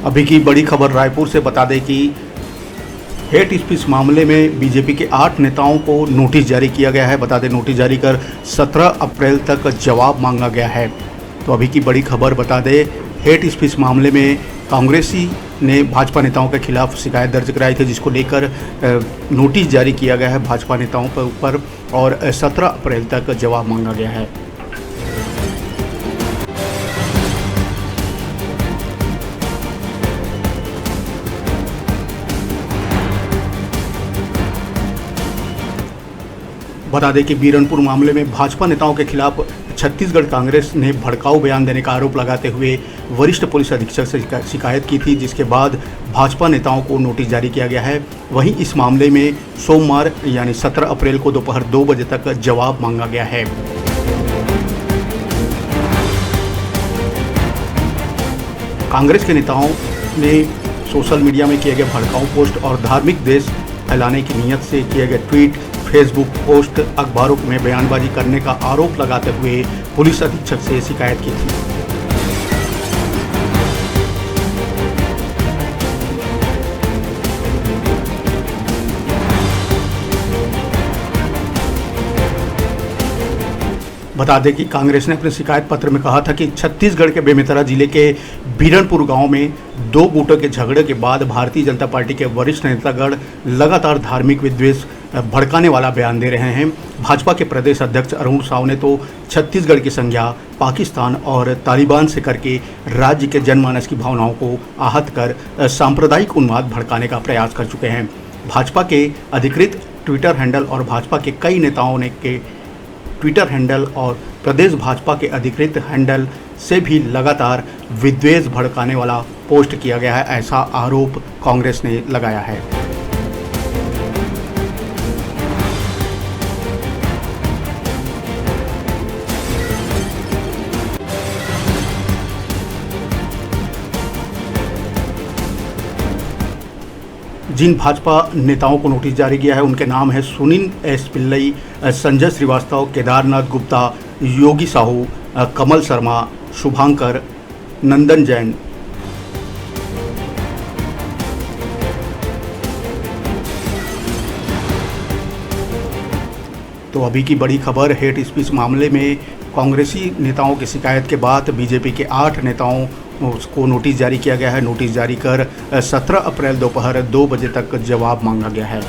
अभी की बड़ी खबर रायपुर से बता दें कि हेट स्पीच मामले में बीजेपी के 8 नेताओं को नोटिस जारी किया गया है। बता दें नोटिस जारी कर 17 अप्रैल तक जवाब मांगा गया है। तो अभी की बड़ी खबर बता दें, हेट स्पीच मामले में कांग्रेसी ने भाजपा नेताओं के खिलाफ शिकायत दर्ज कराई थी, जिसको लेकर नोटिस जारी किया गया है भाजपा नेताओं के ऊपर और 17 अप्रैल तक जवाब मांगा गया है। बता दें कि बीरनपुर मामले में भाजपा नेताओं के खिलाफ छत्तीसगढ़ कांग्रेस ने भड़काऊ बयान देने का आरोप लगाते हुए वरिष्ठ पुलिस अधीक्षक से शिकायत की थी, जिसके बाद भाजपा नेताओं को नोटिस जारी किया गया है। वहीं इस मामले में सोमवार यानी 17 अप्रैल को दोपहर 2 बजे तक जवाब मांगा गया है। कांग्रेस के नेताओं ने सोशल मीडिया में किए गए भड़काऊ पोस्ट और धार्मिक द्वेष फैलाने की नीयत से किए गए ट्वीट, फेसबुक पोस्ट, अखबारों में बयानबाजी करने का आरोप लगाते हुए पुलिस अधीक्षक से शिकायत की थी। बता दें कि कांग्रेस ने अपने शिकायत पत्र में कहा था कि छत्तीसगढ़ के बेमेतरा जिले के बीरनपुर गांव में 2 गुटों के झगड़े के बाद भारतीय जनता पार्टी के वरिष्ठ नेतागण लगातार धार्मिक विद्वेष भड़काने वाला बयान दे रहे हैं। भाजपा के प्रदेश अध्यक्ष अरुण साव ने तो छत्तीसगढ़ की संज्ञा पाकिस्तान और तालिबान से करके राज्य के जनमानस की भावनाओं को आहत कर सांप्रदायिक उन्माद भड़काने का प्रयास कर चुके हैं। भाजपा के अधिकृत ट्विटर हैंडल और भाजपा के कई नेताओं ने के ट्विटर हैंडल और प्रदेश भाजपा के अधिकृत हैंडल से भी लगातार विद्वेष भड़काने वाला पोस्ट किया गया है, ऐसा आरोप कांग्रेस ने लगाया है। जिन भाजपा नेताओं को नोटिस जारी किया है उनके नाम है सुनील एस पिल्लई, संजय श्रीवास्तव, केदारनाथ गुप्ता, योगी साहू, कमल शर्मा, शुभांकर, नंदन जैन। तो अभी की बड़ी खबर, हेट स्पीच मामले में कांग्रेसी नेताओं की शिकायत के बाद बीजेपी के 8 नेताओं को नोटिस जारी किया गया है। नोटिस जारी कर 17 अप्रैल दोपहर 2 बजे तक जवाब मांगा गया है।